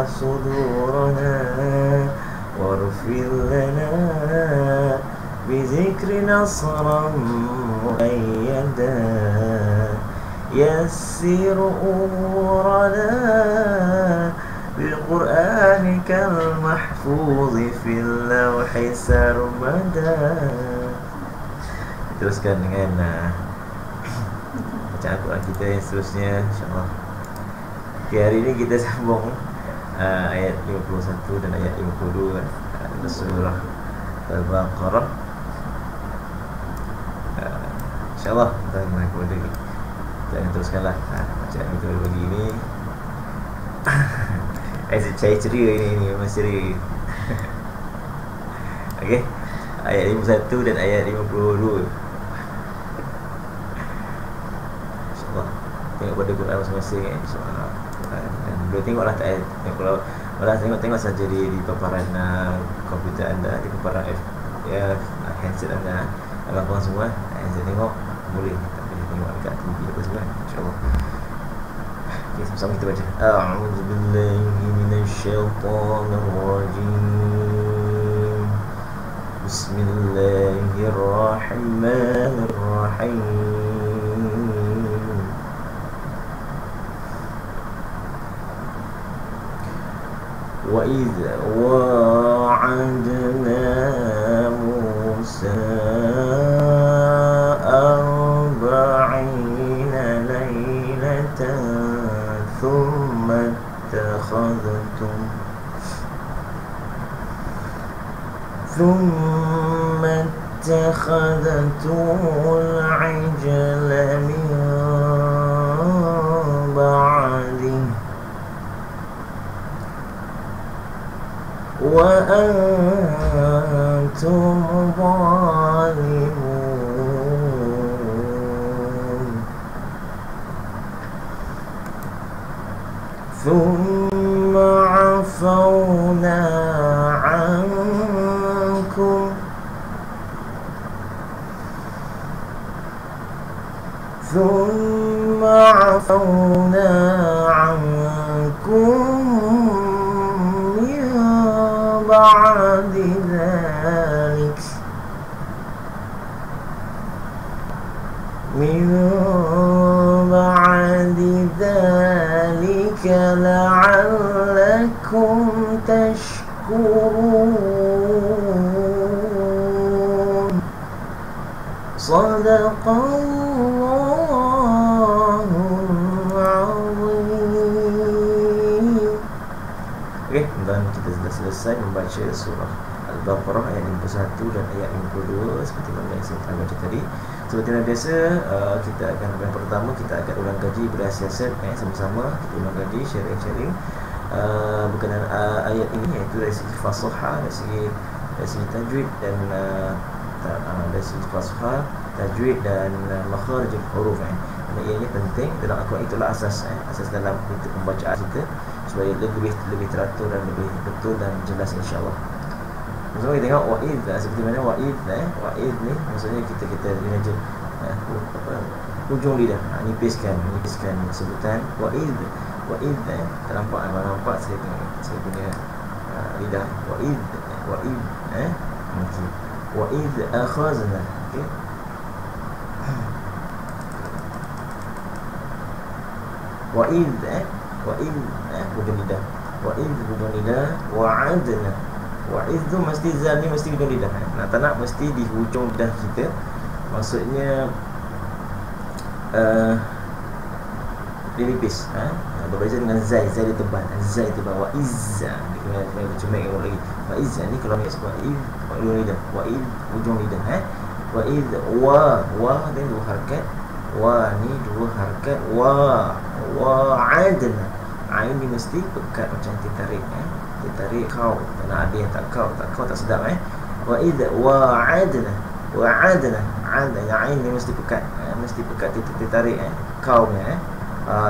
صدورنا واغفر لنا بذكر نصرا مؤيدا يسر أمورنا بقرآنك المحفوظ في اللوح سرمدا. Teruskan dengan bacaan Al-Quran kita yang seterusnya, insyaAllah. Okay, hari ini kita sambung ayat 51 dan ayat 52 surah Al-Baqarah. InsyaAllah kita akan teruskanlah bacaan kita pagi ini. Saya ceria ini memang ceria. Okey, ayat 51 dan ayat 52. InsyaAllah tengok pada Quran masing-masing, InsyaAllah. Dan boleh tengoklah tak kalau tengok saja di paparan komputer anda, di paparan handset anda, abang-abang semua handset tengok boleh, tapi tengok dekat TV apa semua, insyaAllah. Okay, sama-sama kita baca. A'udzu billahi minasyaitonir rajim. Bismillahirrahmanirrahim. Wa idza wa'adna Musa ثم اتخذتم العجل من بعده وأنتم ظالمون ثم عفونا عنكم من بعد ذلك لعلكم تشكرون. صدق الله العظيم. Okey, dan kita sudah selesai membaca surah Al-Baqarah ayat 51 dan ayat 52 seperti mana yang saya telah baca tadi. Seperti yang biasa, kita akan yang pertama kita akan ulang kaji berasiasat sama-sama, kita ulang kaji sharing berkenaan ayat ini, iaitu dari segi fasahah, dari segi tajwid dan dari segi fasahah, tajwid dan makharijul huruf. Ianya penting dalam Al-Quran, itulah asas dalam pembacaan kita supaya lebih teratur dan lebih betul dan jelas, insya-Allah. Maksudnya kita tengok wa'id seperti mana wa'id ni maksudnya kita menaja hujung lidah, nipiskan sebutan wa'id terlampak saya punya lidah wa'id wa'id akhazna. Okey, wa'id hujung lidah, wa'id hujung lidah, wa'adna. Wa'id tu mesti zal ni mesti hujung lidah. Tak nak mesti di hujung lidah kita. Maksudnya dia nipis. Berbeza dengan zai dia tebal. Zai tebal. Wa'izza dia kena cemek lagi. Wa'izza ni kalau ni sebab hujung lidah. Wa'id hujung lidah. Wa'id wa dia dua harakat. Wa ni dua harakat. Wa'adna. Ain ni mesti pekat macam ditarik. Ditarik kau, tak ada yang tak kau tak sedap. Wa idza wa'adna yang ain ni mesti pekat, ditarik kaumnya.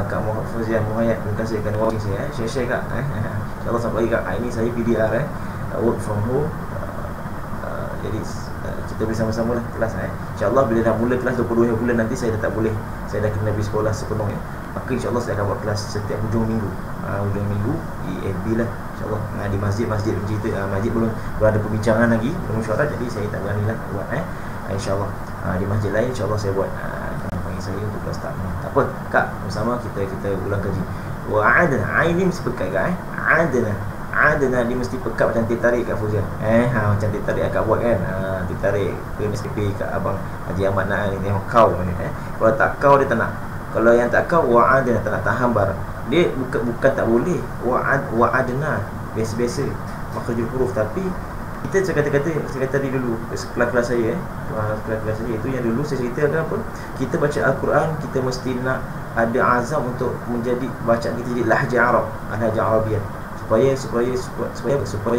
Kak Muhammad Fauzian Muhayyad, terima kasih kerana watching saya. Share Kak. InsyaAllah sampai lagi Kak. Ini saya PDR work from home. Jadi kita bersama-sama lah kelas. InsyaAllah bila dah mula kelas 22 bulan nanti saya dah tak boleh, saya dah kena pergi sekolah sepenuhnya. maka insyaAllah saya akan buat kelas setiap hujung minggu. Hujung minggu di FB lah insyaAllah. Di masjid-masjid cerita. Masjid belum ada perbincangan lagi, belum syarat, jadi saya tak berani lah buat insyaAllah. Di masjid lain insyaAllah saya buat. Jangan panggil saya untuk kelas takmir. Tak apa kak, bersama kita ulang kaji. Wa'adna, ini mesti pekat kak Adana dia mesti pekat macam tarik kat Fuzia. Macam tarik akak buat kan. Tarik ke SPP kat abang Haji Ahmad nak ni, tengok kau ni. Kalau tak kau dia tak nak. Kalau yang tak kau wa'adana, tak nak tahan barang. Dia bukan tak boleh. Wa'adana biasa-biasa makhrajul huruf, tapi kita saya kata tadi dulu kelas saya kelas saya itu yang dulu saya ceritakan apa, kita baca Al-Quran kita mesti nak ada azam untuk menjadi bacaan kita jadi lahjah Arab, lahjah Arabiah, supaya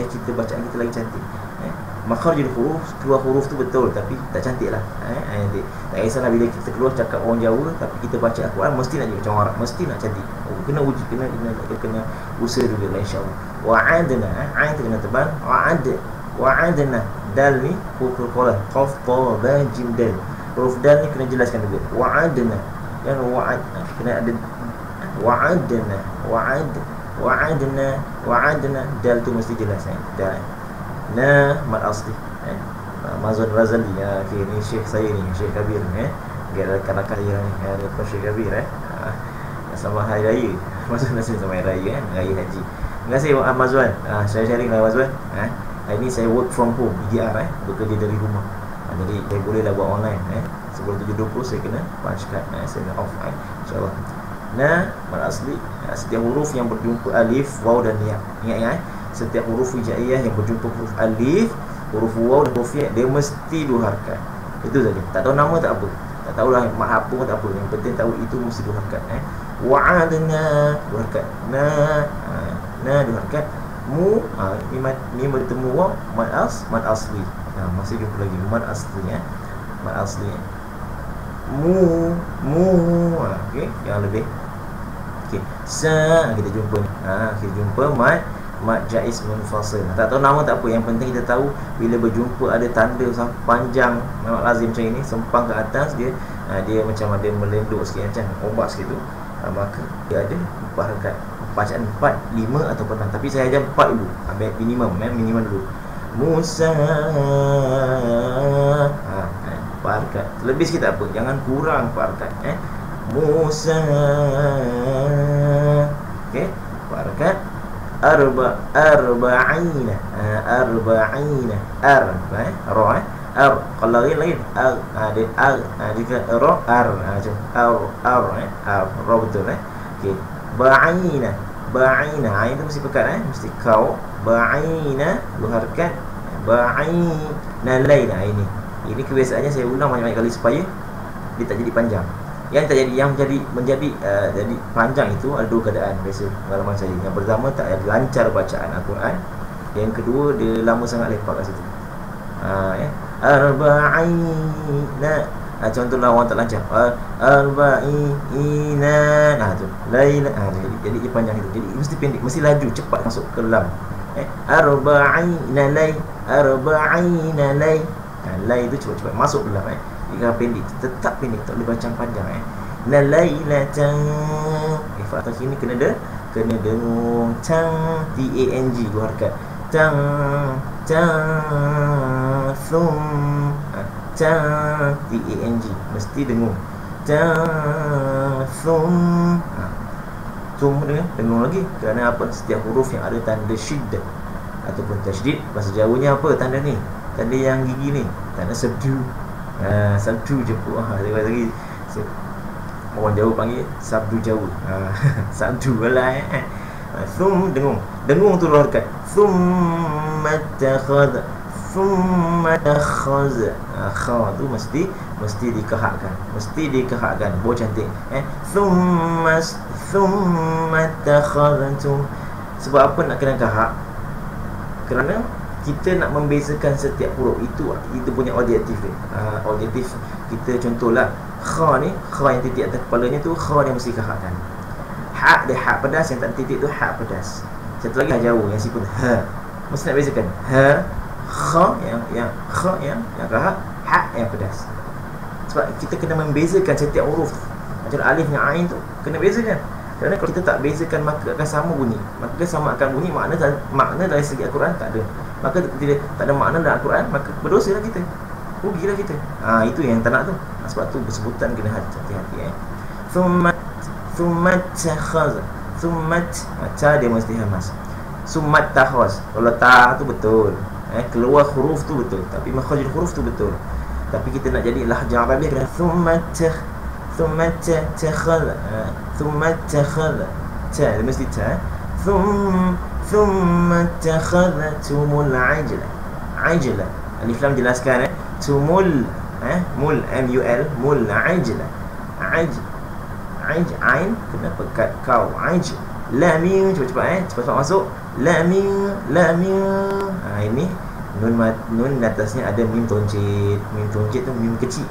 kita bacaan kita lagi cantik. Makhrajul huruf, keluar huruf tu betul tapi tak cantik lah. Tak kisahlah bila kita keluar cakap orang Jawa tapi kita baca Al-Quran mesti nak jadi macam Arab, mesti nak cantik. Kena uji, kena usaha juga lah insyaAllah. Wa'adna, ain kena tebal. Wa'adna, dal ni huruf qalqalah, qaf ta ba jim dal. Huruf dal ni kena jelaskan juga. Wa'adna, kan kena ada wa'adna, dal tu mesti jelas dal. Mad asli. Mazun Razali. Okay, ni Syekh saya ni, Syekh Kabir ni. Rakan-rakan dia ni, lepas Syekh Kabir sama hari raya. Mazun nasi sama hari raya raya haji. Terima kasih Mazwan. Saya sharing lah Mazwan. Hari ni saya work from home, BGR bekerja dari rumah. Jadi saya boleh lah buat online. Sebelum 7.20 saya kena punch card, saya kena off insyaAllah. Mad asli, setiap huruf yang berjumpa alif, waw dan ya. Ingat setiap huruf hijaiyah yang berjumpa huruf alif, huruf waw dan huruf ya, dia mesti 2 harakat. Itu saja. Tak tahu nama tak apa, tak tahulah mak apa pun tak apa, yang penting tahu itu mesti 2 harakat. Wa'adna 2 harakat, na 2 harakat, mu mim bertemu waw, mad asli. Masih jumpa lagi mad asli mad asli. Mu okey, yang lebih okey. Kita jumpa ni. Kita jumpa mad jaiz munfasil. Tak tahu nama tak apa, yang penting kita tahu bila berjumpa ada tanda panjang memang lazim macam ini, sempang ke atas, dia macam ada melenduk sikit macam obat sikit tu, maka dia ada 4 harakat. Bacaan 4, 5 ataupun 6, tapi saya ajar 4 dulu. Ambil minimum dulu. Musa 4 harakat. Lebih sikit tak apa, jangan kurang 4 harakat. Musa. Okey, 4 harakat. Arba'ina. Kalau lain dia jika macam betul okey. Ba'ina itu mesti pekat mesti kau. Ba'ina 2 harakat. Ba'ina lain. Ini kebiasaannya saya ulang banyak-banyak kali supaya dia tak jadi panjang. Yang menjadi panjang itu ada 2 keadaan biasa pengalaman saya. Yang pertama tak lancar bacaan Al-Quran. Yang kedua dia lama sangat lepak kat situ. Arba'ina. Contohlah orang tak lancar. Arba'ina. Tu. Laila. Jadi dia panjang itu. Jadi mesti pendek, mesti laju cepat masuk ke lam. Arba'ina lay. Arba'ina lay. Lay itu cepat-cepat masuk ke lam. Jika pendek, tetap pendek, tak boleh baca panjang. Lailatan. Fathah sini kena dengung. Tang, tang 2 harakat. Tang thum. Tang mesti dengung. Tang thum. Thum dengung lagi. Kerana apa? Setiap huruf yang ada tanda syiddah ataupun tasydid, bahasa Jawanya apa tanda ni? Tanda yang gigi ni, tanda sabdu. Sabdu je pun. Lagi orang Jawa panggil sabdu Jawa. Sabdu lah. Thum dengung tu 2 harakat. Thumma takhadha. Kha tu mesti dikehakkan. Boleh cantik. Thumma takhadhatum. Sebab apa nak kena kahak? Kerana kita nak membezakan setiap huruf itu punya objektif dia. Objektif kita contohlah kha ni, kha yang titik atas kepalanya tu kha yang mesti kahakkan. Hak dia hak pedas, yang tak titik tu hak pedas. Satu lagi Jawa yang sipun mesti nak bezakan. Kha yang kahak, hak yang pedas. Sebab kita kena membezakan setiap huruf Macam alif dengan ain tu kena bezakan. Kerana kalau kita tak bezakan, maka akan sama bunyi. Maka sama akan bunyi, makna dari segi Al-Quran tak ada. Maka tidak tak ada makna dalam Al-Quran, maka berdosalah kita, rugilah kita. Itu yang tak nak tu. Sebab tu bersebutan kena hati-hati. Thumma takhaz. Ta dia mesti hamas. Summat takhaz. Kalau ta tu betul, keluar huruf tu betul, tapi makhrajul huruf tu betul. Tapi kita nak jadi lahjah Arabiah kena thumma takhaz. Ta dia mesti ta. Thumma takhadtumul ajla. Alif lam jelaskan tumul, mul, mul, mul, ajla. Ain kena pekat kau. Lamim, cepat-cepat masuk. Lamim. Ini nun atasnya ada mim toncit. Mim toncit tu mim kecil.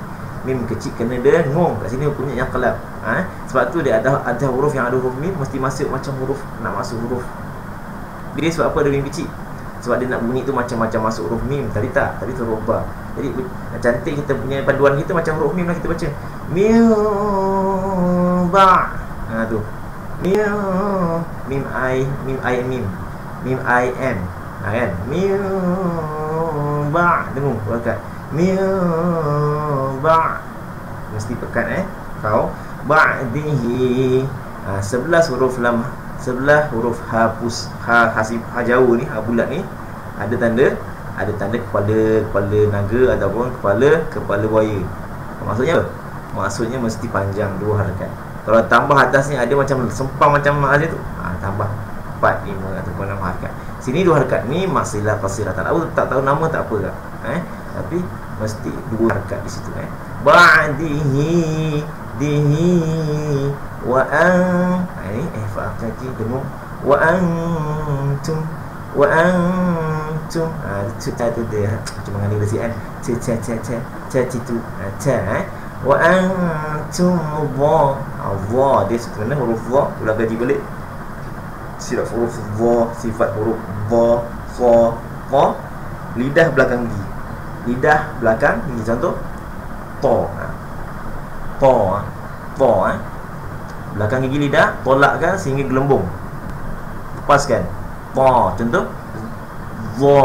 Mim kecil kena dengung. Kat sini punya yang kelab. Sebab tu dia ada huruf yang ada huruf mim mesti masuk macam huruf, nak masuk huruf. Dia sebab apa ada mim kecil? Sebab dia nak bunyi tu macam-macam masuk huruf mim. Tadi tu huruf ba. Jadi cantik kita punya paduan kita macam huruf mim lah kita baca. Mim ba. Tu. Mim I M. Kan? Mim ba. Dengung dekat. Mim ba. Mesti pekat kau. Ba'dihi. 11 huruf lam, 11 huruf hapus, hasib, jauh ni, bulat ni ada tanda kepala naga ataupun kepala buaya. Maksudnya apa? Maksudnya mesti panjang 2 harakat. Kalau tambah atas ni ada macam sempang macam ada tu, tambah 4, 5 ataupun 6 harakat. Sini 2 harakat ni masilah fasiratan. Aku tak tahu nama tak apa tak. Tapi mesti 2 harakat di situ. Ba'dihi wa an, ini fa'aqati dengung. Wa antum tu dia cuma ngani dia sian tu wa antum dha dia sebenarnya huruf dha ulang gaji balik sifat huruf dha, sifat huruf dha, lidah belakang gigi, contoh to belakang gigi lidah tolakkan sehingga gelembung, lepaskan. Contoh dha,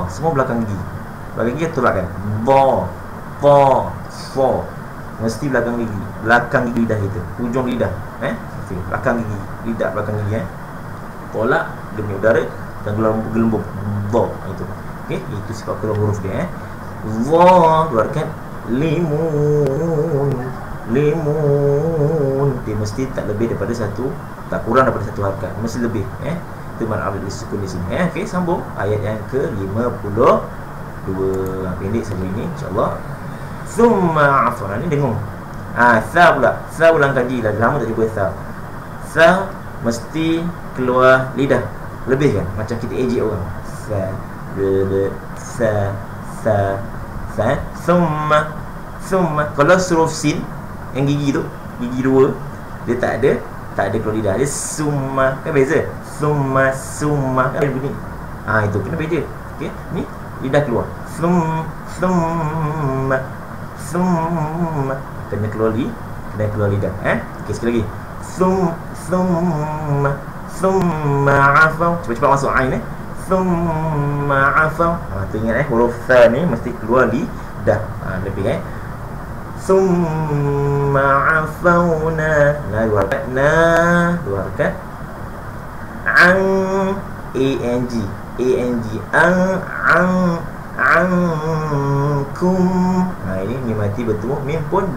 semua belakang gigi tolakkan. Mesti belakang gigi lidah kita, hujung lidah, belakang gigi lidah, belakang gigi tolak demi udara dan gelembung. Dha itu. Okey, itu sifat keluar huruf dia. Dha keluarkan. Limun dia mesti tak lebih daripada satu, tak kurang daripada satu harakat, mesti lebih. Itu mana ada sukun di sini. Okey, sambung ayat yang ke-52. Pendek saja ini insya-Allah. Thumma afwan, ni dengung. Tha pula. Tha ulang kaji lah, lama tak dibuat tha. Tha mesti keluar lidah lebih kan, macam kita ejek orang. Tha. Thumma. Kalau huruf sin yang gigi tu, gigi 2, dia tak ada keluar lidah. Dia summa, kan beza. Summa kan bunyi. Itu kena beza. Okey, ni lidah keluar. Summa kena keluar lidah. Okey, sekali lagi. Summa afau. Cepat-cepat masuk ain. Summa afau. Tu ingat huruf tha ni mesti keluar lidah. Lebih Summa afawna. Dua harakat. An ankum. Ini mim mati bertemu mim pun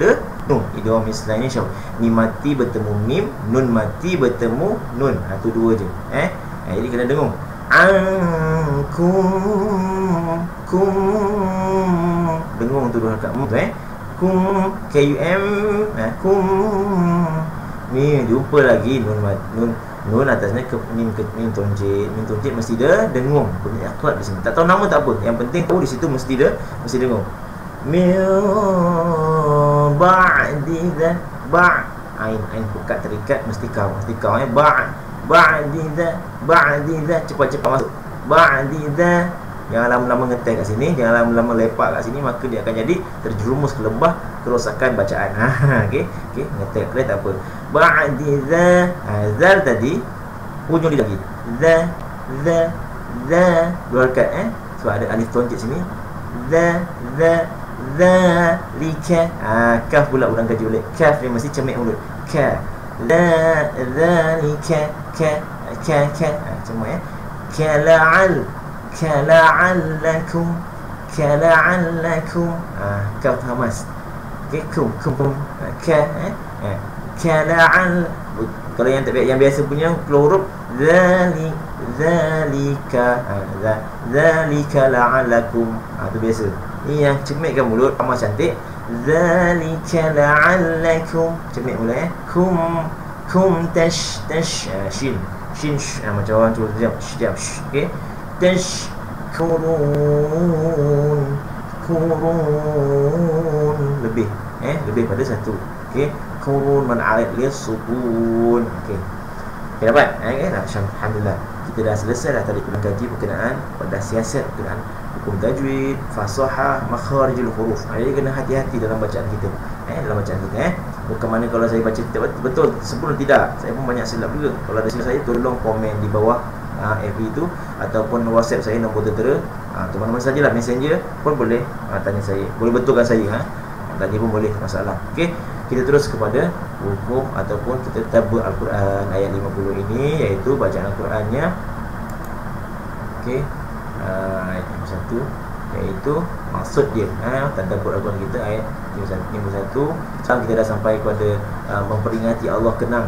nun. Idgham mislah ini syaf. Mim mati bertemu mim, nun mati bertemu nun. Tu 2 je. Jadi kena dengung. Ankum. Dengung tu 2 harakat. Kum, kum. Ni jumpa lagi nun atasnya ke mim toncit. Mim toncit mesti dia dengung. Punya akhlak di sini. Tak tahu nama tak apa. Yang penting tahu di situ mesti dengung. Min ba'di dha. Ain pekat terikat mesti kau. Ba'di dha. Cepat-cepat masuk. Ba'di dha. jangan lama-lama ngeteh kat sini, jangan lama-lama lepak kat sini, maka dia akan jadi terjerumus ke lembah kerosakan bacaan. Okey, ngeteh clear tak apa. Ba'di zal tadi hujung dia lagi. Za dua harakat sebab ada alif tonjek sini. Zalika. Kaf pula orang kaji balik. Kaf dia mesti cemik mulut. Ka. Zalika. Ka. Cemik kala'allakum. Kaf hamas. Okey, kum. Kala'al. Kalau yang tak yang biasa punya keluar huruf zalika la'alakum. Tu biasa. Ni yang cemikkan mulut amat cantik. Zalika la'alakum. Cemik mulut kum tash shin macam orang tu diam. Okey. Kurun lebih lebih pada satu. Okey. Kurun man'arid lis-sukun. Okey. Dapat? Alhamdulillah. Kita dah selesai dah tadi kaji berkenaan pada siasat berkenaan hukum tajwid, fasahah, makharijul huruf. Jadi kena hati-hati dalam bacaan kita. Dalam bacaan kita bukan mana kalau saya baca tidak betul sempurna, tidak. Saya pun banyak silap juga. Kalau ada silap saya, tolong komen di bawah FB itu ataupun WhatsApp saya nombor tertera. Tu mana-mana sajalah, Messenger pun boleh tanya saya. Boleh betulkan saya. Tanya pun boleh, masalah. Okey. Kita terus kepada hukum ataupun kita tadabbur Al-Quran ayat 50 ini, iaitu bacaan Al-Qurannya. Okey. Ayat 51 iaitu maksud dia. Tadabbur Al-Quran kita ayat 51. Sekarang kita dah sampai kepada memperingati Allah kenang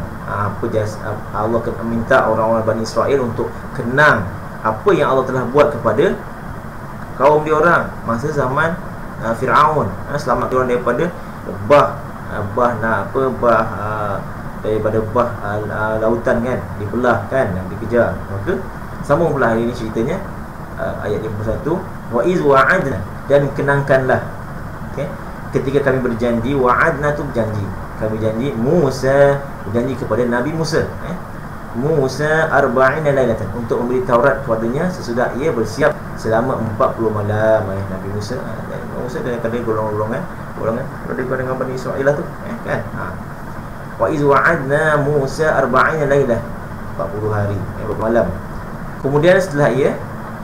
Allah akan minta orang-orang Bani Israel untuk kenang apa yang Allah telah buat kepada kaum dia orang masa zaman Fir'aun. Selamat dia orang daripada daripada lautan kan, dibelah kan, dikejar. Maka sambung pula hari ini ceritanya, ayat 51. Wa iz wa'adna, dan kenangkanlah, okey, ketika kami berjanji. Wa'adna tu berjanji, kami janji Musa, berjanji kepada Nabi Musa, Musa arba'ina lailatan, untuk memberi Taurat kepadanya sesudah ia bersiap selama 40 malam. Nabi Musa daripada golongan daripada dengan Bani Israel lah tu, kan. Wa iz wa'adna Musa arba'ina lailah, 40 hari, malam. Kemudian setelah ia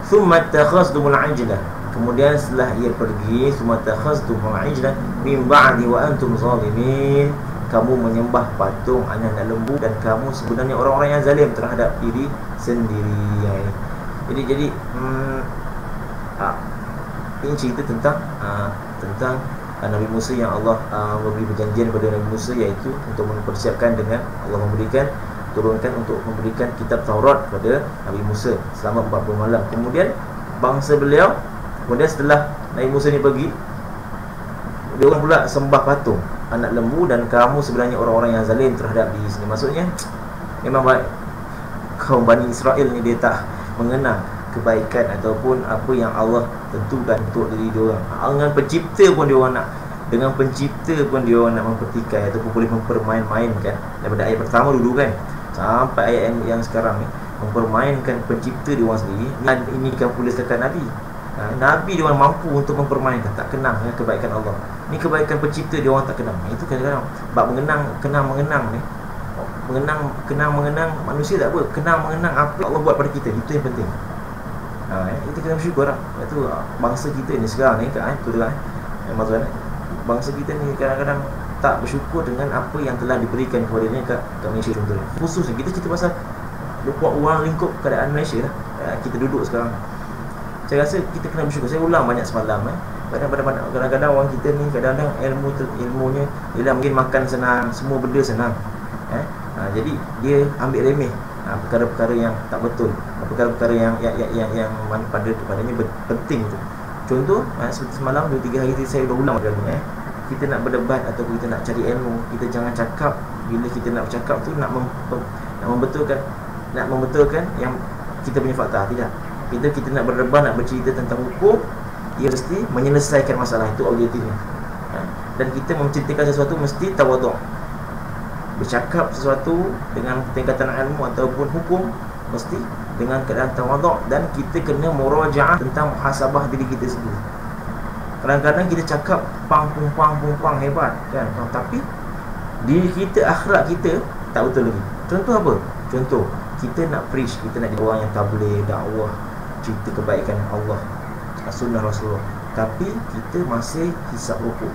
thumma takhastumul ajlah, kemudian setelah ia pergi, thumma takhastumul ajlah min ba'di wa antum zalimin, kamu menyembah patung anak lembu dan kamu sebenarnya orang-orang yang zalim terhadap diri sendiri. Jadi ini cerita tentang Nabi Musa yang Allah memberi perjanjian kepada Nabi Musa, iaitu untuk mempersiapkan dengan Allah turunkan untuk memberikan kitab Taurat kepada Nabi Musa selama 40 malam. Kemudian bangsa beliau, kemudian setelah Nabi Musa ni pergi, dia orang pula sembah patung anak lembu dan kamu sebenarnya orang-orang yang zalim terhadap diri sendiri. Maksudnya memang baik kaum Bani Israel ni dia tak mengenang kebaikan ataupun apa yang Allah tentukan untuk diri dia orang. Dengan pencipta pun dia orang nak mempertikai ataupun boleh mempermain-mainkan. Daripada ayat pertama dulu kan sampai ayat yang sekarang ni, mempermainkan pencipta dia orang sendiri. Ini kan pula setakat Nabi. Nabi dia orang mampu untuk mempermainkan, tak kenang kebaikan Allah. Ni kebaikan pencipta dia orang tak kenang. Itu kadang-kadang bab mengenang ni, mengenang manusia tak apa, mengenang apa Allah buat pada kita, itu yang penting. Kita kena bersyukur lah. Itu bangsa kita ni sekarang ni kan, itu dia maksudnya bangsa kita ni kadang-kadang tak bersyukur dengan apa yang telah diberikan kepada dia kat Malaysia contohnya. Khususnya kita cerita pasal ruang lingkup keadaan Malaysia lah. Kita duduk sekarang, saya rasa kita kena bersyukur. Saya ulang banyak semalam kadang-kadang orang kita ni kadang-kadang ilmunya ialah mungkin makan senang, semua benda senang, jadi dia ambil remeh perkara-perkara yang tak betul, perkara-perkara yang padanya penting tu. Contoh seperti semalam 2-3 hari saya dah ulang macam kita nak berdebat atau kita nak cari ilmu, kita jangan cakap bila kita nak bercakap tu nak membetulkan yang kita punya fakta. Tidak. Kita nak berdebat, nak bercerita tentang hukum, ia mesti menyelesaikan masalah, itu objektifnya. Dan kita menceritakan sesuatu mesti tawaduk. Bercakap sesuatu dengan tingkatan ilmu ataupun hukum mesti dengan keadaan tawaduk, dan kita kena murajaah tentang muhasabah diri kita sendiri. Kadang-kadang kita cakap pang hebat kan, tapi diri kita, akhlak kita tak betul lagi. Contoh apa? Contoh, kita nak preach, kita nak jadi orang yang tabligh, dakwah, cerita kebaikan Allah, sunnah Rasulullah, tapi kita masih hisap rokok.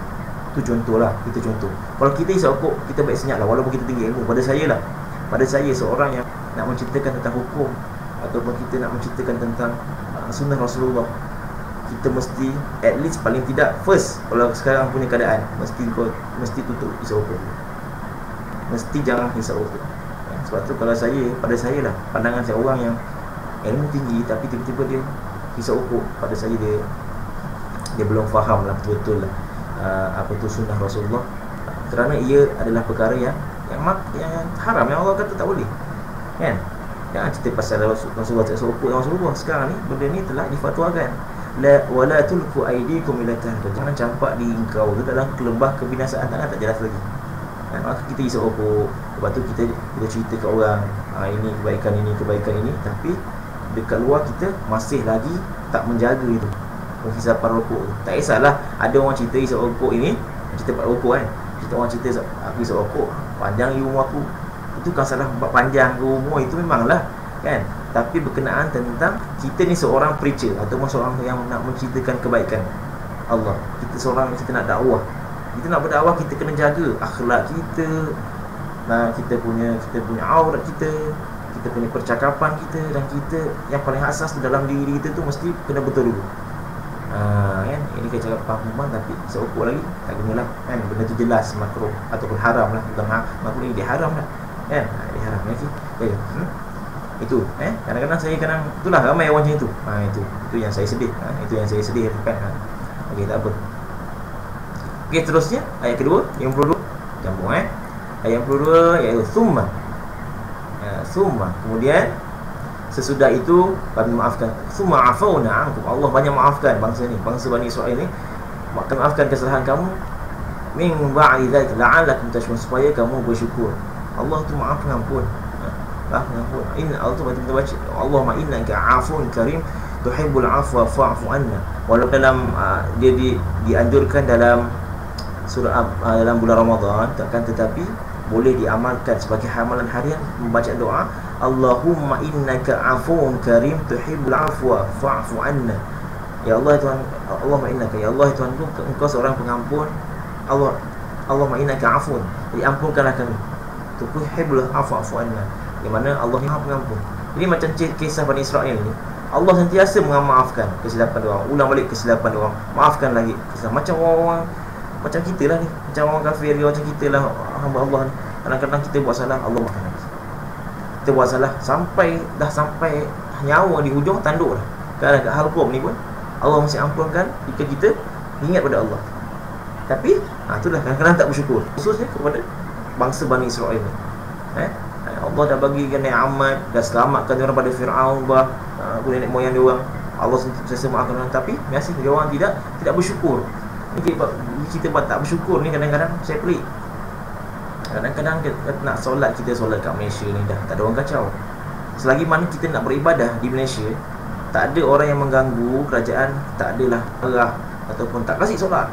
Itu contohlah, kita contoh. Kalau kita hisap rokok, kita baik senyap lah, walaupun kita tinggi ilmu. Pada saya seorang yang nak menceritakan tentang hukum, ataupun kita nak menceritakan tentang sunnah Rasulullah, kita mesti at least paling tidak first, kalau sekarang punya keadaan, mesti tutup hisap rokok, mesti jangan hisap rokok. Sebab tu kalau pada saya lah, pandangan saya, orang yang ilmu tinggi tapi tiba-tiba dia hisap rokok, pada saya dia belum faham lah betul-betul lah apa tu sunnah Rasulullah, kerana ia adalah perkara yang haram, yang Allah kata tak boleh kan. Jangan cerita pasal Rasulullah tak hisap rokok. Rasulullah sekarang ni, benda ni telah difatwakan, la wala tulqu aydikum ila tahlukah, jangan campak di engkau ke dalam kelembah kebinasaan. Tak jelas lagi kan? Maka kita hisap rokok, lepas tu kita cerita ke orang, ini kebaikan ini, tapi dekat luar kita masih lagi tak menjaga itu penghisapan rokok tu. Tak kisahlah ada orang cerita hisap rokok ini, cerita pak rokok kan, cerita orang cerita aku hisap rokok, panjang umur aku, itu kan salah panjang ke umur, itu memanglah kan. Tapi berkenaan tentang kita ni seorang preacher, ataupun seorang yang nak menceritakan kebaikan Allah, kita nak dakwah, kita nak berdakwah, kita kena jaga akhlak kita, kita punya aurat kita punya percakapan kita, dan kita yang paling asas dalam diri kita tu mesti kena betul dulu. Kan, ini kita cakap paham, tapi seokok lagi tak gunalah kan, benda tu jelas makruh ataupun haram lah, bukan makruh ni, dia haram lah kan, dia haram lagi. Itu kadang-kadang saya itulah ramai orang macam itu. Itu yang saya sedih. Itu yang saya sedih kan. Okey, tak apa. Okey, terusnya ayat kedua 52, sambung ayat 52, iaitu summa. Kemudian sesudah itu kami maafkan, summa afauna ankum, Allah banyak maafkan bangsa Bani Israel ni, maafkan kesalahan kamu, min ba'di dzalika la'allakum tashkurun, supaya kamu bersyukur. Allah tu maaf pengampun. Inna Allah tu kita baca, Allahumma innaka 'afun karim tuhibbul 'afwa fa'fu anna. Walaupun dalam dia dianjurkan dalam surah dalam bulan Ramadan, tetapi boleh diamalkan sebagai amalan harian, membaca doa Allahumma innaka 'afun karim tuhibbul 'afwa fa'fu anna. Ya Allah Tuhan, Allahumma innaka, ya Allah Tuhan, engkau seorang pengampun. Allahumma innaka 'afun, diampunkanlah kami. Tuhibbul 'afwa fa'fu anna, di mana Allah Maha Pengampun. Ini macam kisah Bani Israel ni, Allah sentiasa memaafkan kesilapan dia orang, ulang balik kesilapan dia orang, maafkan lagi kesilapan. Macam orang macam kita lah ni, macam orang kafir dia, macam kita lah hamba Allah ni. Kadang-kadang kita buat salah, Allah maafkan lagi. Kita buat salah sampai nyawa di hujung tanduk dah. Kadang-kadang hal hukum ni pun Allah masih ampunkan jika kita ingat pada Allah. Tapi itulah kadang-kadang tak bersyukur, khususnya kepada bangsa Bani Israel ni. Allah dah bagikan ni'mat, dah selamatkan dia orang pada Fir'aun, nenek moyang dia orang. Allah sentiasa maafkan orang, tapi biasa dia orang tidak bersyukur. Kita buat tak bersyukur ni, kadang-kadang saya pelik. Kadang-kadang nak solat, kita solat kat Malaysia ni dah tak ada orang kacau. Selagi mana kita nak beribadah di Malaysia, tak ada orang yang mengganggu, kerajaan tak adalah marah ataupun tak kasih solat.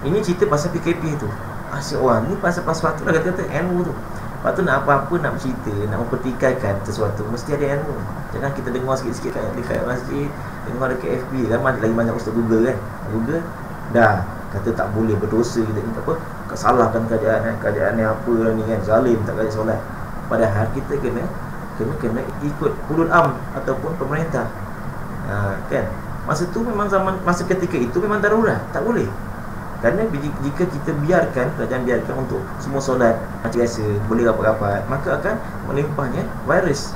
Ini cerita pasal PKP tu. Asyik orang ni pasal tu lah, kata-kata ilmu tu. Lepas tu nak apa-apa, nak bercerita, nak mempertikaikan sesuatu, mesti ada ilmu. Jangan kita dengar sikit-sikit dekat masjid, dengar dekat FB kan, lagi banyak ustaz Google kan. Google dah kata tak boleh, berdosa kita ni, apa, salahkan keadaan ni apa ni kan, zalim, tak kasih solat. Padahal kita kena ikut ulul amr ataupun pemerintah. Kan? Masa ketika itu memang darurat, tak boleh. Kerana jika kita kerajaan biarkan untuk semua solat macam biasa, boleh rapat-rapat, maka akan melimpahnya virus,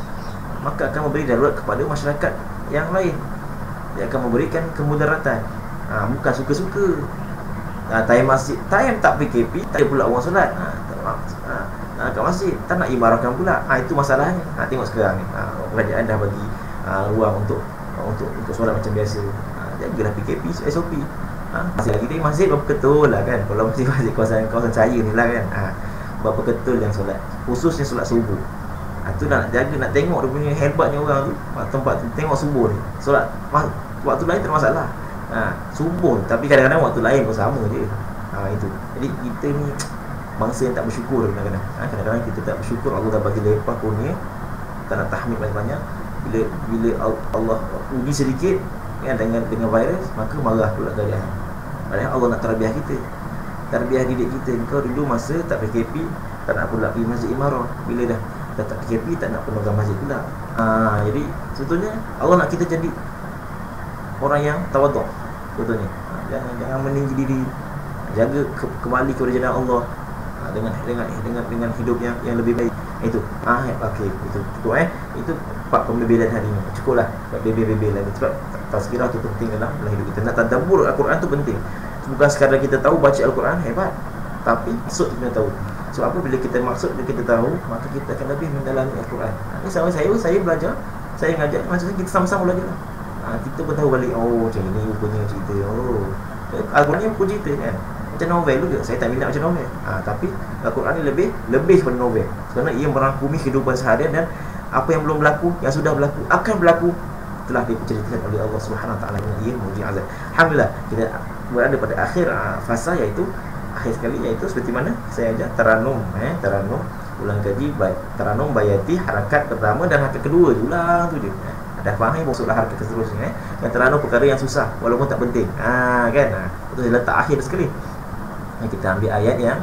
maka akan memberi darurat kepada masyarakat yang lain. Dia akan memberikan kemudaratan. Bukan suka-suka. Time tak PKP, tak ada pula orang solat. Kat masjid tak nak imarahkan pula. Itu masalahnya. Tengok sekarang ni, kerajaan dah bagi ruang untuk solat macam biasa. Jagalah PKP, SOP. Masih lagi masjid berapa ketul lah kan. Kalau masjid kawasan saya ni lah kan, berapa ketul yang solat, khususnya solat subuh. tu nak jaga, nak tengok dia punya hebatnya orang tu. Tempat tu tengok subuh ni. Solat waktu lain tak ada masalah. Subuh, tapi kadang-kadang waktu lain pun sama je. Itu. Jadi kita ni bangsa yang tak bersyukur kadang-kadang. Kadang-kadang kita tak bersyukur, Allah dah bagi lepas kurnia, tak nak tahmid banyak-banyak. Bila Allah uji sedikit dengan virus, maka marah pula keadaan. Padahal Allah nak terbiah kita, terbiah didik kita. Kau dulu masa tak PKP, tak nak pula pergi Masjid Imarah. Bila dah tak PKP, tak nak penuh masjid pula. Jadi sebetulnya Allah nak kita jadi orang yang tawaduk. Sebetulnya jangan meninggi diri, jaga kembali kepada jalan Allah dengan hidup yang lebih baik. Itu okey, itu cukup. Itu 4 pembebelan hari ni. Cukuplah bebel-bebel lagi. Sebab tazkirah tu penting dalam hidup kita. Nak tadabbur Al-Quran tu penting. Bukan sekadar kita tahu baca Al-Quran hebat, tapi maksud kita tahu. Sebab apa? Bila kita maksud, bila kita tahu, maka kita akan lebih mendalami Al-Quran. Ini sama saya belajar, saya ngajar, maksudnya kita sama-sama belajar. Kita pun tahu balik, macam ini rupanya cerita. Al-Quran ni buku cerita kan, macam novel juga. Saya tak minat macam novel. Tapi Al-Quran ni lebih daripada novel. Kerana ia merangkumi kehidupan seharian, dan apa yang belum berlaku, yang sudah berlaku, akan berlaku, telah diceritakan oleh Allah Subhanahu Wa Taala dengan ia mukjizat. Alhamdulillah, kita berada pada akhir fasa, iaitu akhir sekali, iaitu seperti mana saya ajar taranum. Taranum, ulang kaji taranum bayati, harakat pertama dan harakat kedua, ulang tu je. Dah faham maksudlah harakat seterusnya. Yang taranum perkara yang susah walaupun tak penting. Kan? Itu letak akhir sekali. Kita ambil ayat yang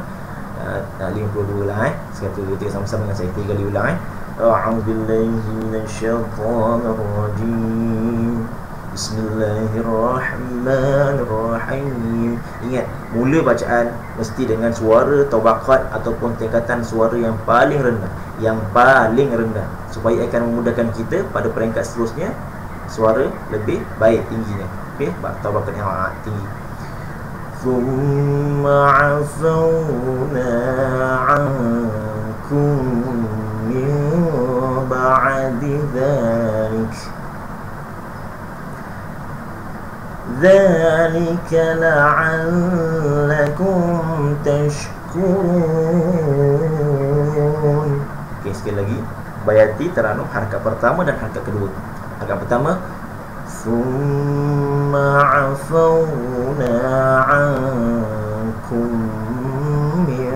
52 lah. Sekali kita sama-sama dengan saya 3 kali ulang. A'udzubillahi minasyaitonir rajim. Bismillahirrahmanirrahim. Ingat, mula bacaan mesti dengan suara tabaqat ataupun tingkatan suara yang paling rendah, supaya akan memudahkan kita pada peringkat seterusnya suara lebih baik tingginya. Okey, tabaqat yang tinggi. Thumma 'afawna 'ankum min ba'di dhalik. ذلك لعلكم تشكرون. Okey, sekali lagi. Bayati taranum harakat pertama dan harakat kedua. Harakat pertama, summa afawna ankum min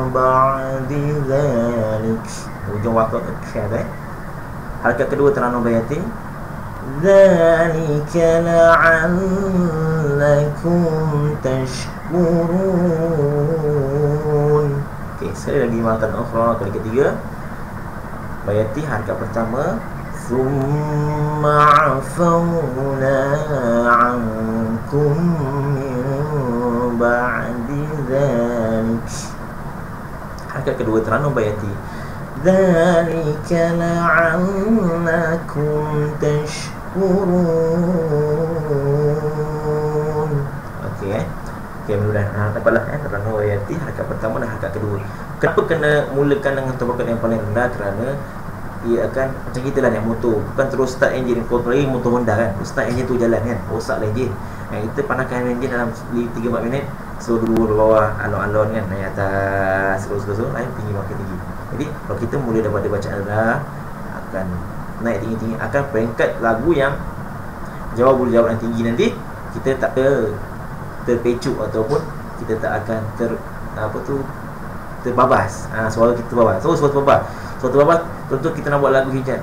ba'di dhalik. Hujung waktu ada. Harakat kedua taranum bayati, ذلك لعلكم تشكرون. Okey, sekali lagi maratan ukhra, kali ketiga. Bayati harakat pertama, thumma afawna ankum min ba'di dhalik. Harakat kedua taranum bayati, ذلك لعلكم تشكرون. Okey, mudah-mudahan dapatlah taranum bayati harakat pertama dan harakat kedua. Kenapa kena mulakan dengan tabaqat yang paling rendah? Kerana ia akan macam kita lah naik motor, bukan terus start enjin. Kau lagi motor Honda kan, start enjin tu jalan kan, rosak enjin. Kita panaskan enjin dalam 3-4 minit, suruh dulu bawah, alon-alon kan, naik atas, terus naik tinggi, makin tinggi. Jadi kalau kita mula daripada bacaan rendah, akan naik tinggi-tinggi, akan peringkat lagu yang jawab yang tinggi, nanti kita tak terpecuk ataupun kita tak akan terbabas. Suara kita terbabas. Suara terbabas. Contoh kita nak buat lagu hijab,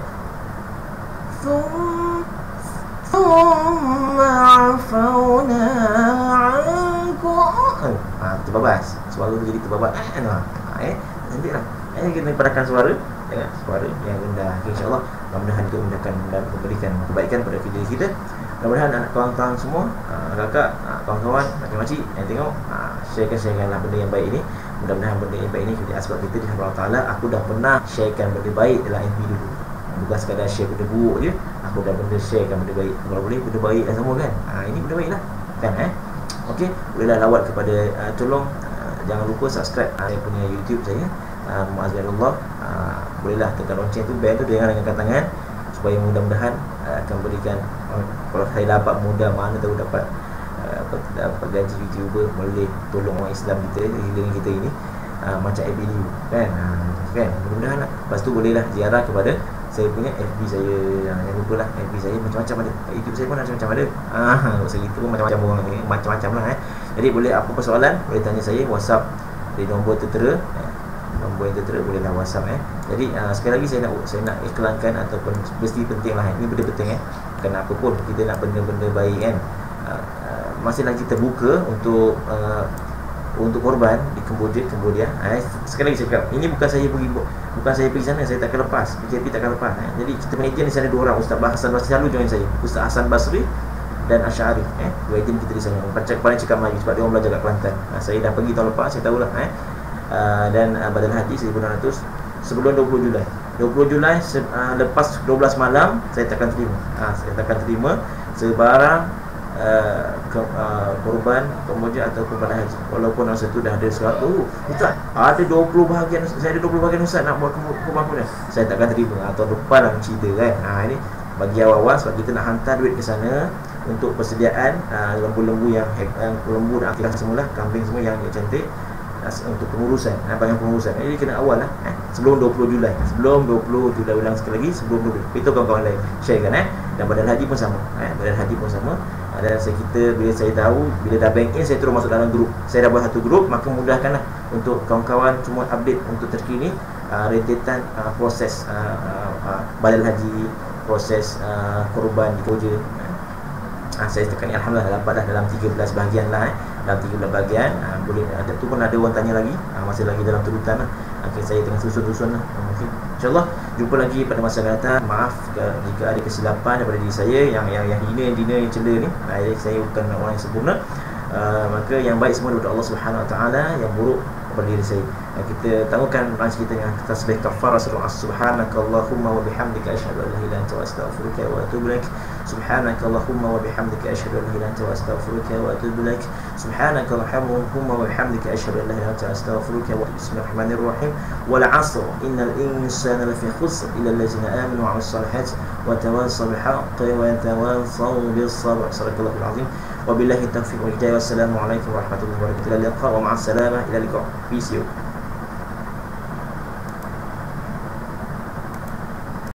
terbabas. Suara tu jadi terbabas. Nanti lah kita padakan suara dengan suara yang rendah. InsyaAllah, mudah-mudahan kita memberikan kebaikan pada video kita. Mudah-mudahan anak kawan-kawan semua, kakak, kawan-kawan, makcik-makcik yang tengok, sharekanlah benda yang baik ini. Mudah-mudahan benda yang baik ini jadi asbab kita di hadapan Allah Ta'ala. Aku dah pernah sharekan benda baik dalam MV dulu, bukan sekadar share benda buruk je. Aku dah benda sharekan benda baik. Kalau boleh benda baik lah semua kan. Ini benda baik lah kan. Okey, bolehlah lawat kepada tolong jangan lupa subscribe saya punya YouTube saya, Muazzazillah. Bolehlah tekan lonceng tu, bell tu, jangan angkat tangan, supaya mudah-mudahan akan berikan, kalau saya dapat mudah, mana tahu dapat gaji YouTuber, boleh tolong orang Islam kita, healing kita ini. macam ABDU kan. Kan mudah-mudahan lah. Lepas tu bolehlah ziarah kepada saya punya FB saya, jangan lupa lah FB saya macam-macam ada, YouTube saya pun macam-macam ada. Saya itu pun macam-macam orang ni, macam-macam lah Jadi boleh apa persoalan boleh tanya saya, WhatsApp di nombor tertera, nombor yang tertera bolehlah WhatsApp Jadi sekali lagi saya nak iklankan ataupun mesti penting lah ini benda penting Kenapa pun kita nak benda-benda baik kan, masih lagi terbuka untuk korban di Cambodia. Sekali lagi saya cakap, ini bukan saya pergi sana, saya takkan lepas, PKP takkan lepas. Jadi kita punya ejen di sana 2 orang, Ustaz Hasan Basri selalu join saya, Ustaz Hasan Basri dan Asy'ari. 2 ejen kita di sana, paling cakap Melayu sebab dia orang belajar kat Kelantan. Saya dah pergi tahun lepas, saya tahulah dan badal haji 1,600 sebelum 20 Julai. 20 Julai lepas 12 malam saya takkan terima. Saya takkan terima sebarang korban Kamboja ataupun pada haji, walaupun masa tu dah ada surat Ustaz ada 20 bahagian, saya ada 20 bahagian Ustaz nak buat korban pun saya takkan terima. Tahun depan lah cerita kan. Ini bagi awal sebab kita nak hantar duit ke sana untuk persediaan lembu-lembu yang lembu dan akikah semula, kambing semua yang cantik untuk pengurusan, bagian pengurusan. Jadi kena awal lah sebelum 20 Julai. Sebelum 20 Julai, ulang sekali lagi, sebelum 20. Itu kawan-kawan lain sharekan dan badan haji pun sama. Badan haji pun sama. Dan bila saya tahu, bila dah bank in, saya terus masuk dalam grup. Saya dah buat satu grup, maka mudahkanlah untuk kawan-kawan semua update untuk terkini rentetan proses badan haji, proses korban di Kamboja. Saya tekan alhamdulillah dapat dah dalam 13 bahagian lah dalam 13 bahagian. Boleh ada tu pun ada orang tanya lagi, masih lagi dalam turutan lah. Saya tengah susun lah. Mungkin InsyaAllah jumpa lagi pada masa akan datang. Maaf jika ada kesilapan daripada diri saya yang hina, yang cela ni. Saya bukan orang yang sempurna. Maka yang baik semua daripada Allah Subhanahu Wa Taala, yang buruk daripada diri saya. Kita tangguhkan rancangan kita dengan tasbih kafarah subhanakallahumma wa bihamdika asyhadu an la ilaha illa anta astaghfiruka wa atubu ilaik. Subhanakallahumma wa bihamdika asyhadu an la ilaha illa anta astaghfiruka wa atubu ilaik. Subhanakallahumma wa bihamdika asyhadu an la ilaha illa anta astaghfiruka wa bismillahirrahmanirrahim. Wal 'asr innal insana lafi khusr illa allazina amanu wa 'amilus salihati wa tawassaw bil haqqi wa tawassaw bis sabr. Sadaqallahul 'azim. Wabillahi taufiq wal hidayah. Wassalamu alaikum warahmatullahi wabarakatuh. Ila liqa wa ma'as salamah. Ila liqa. Peace you.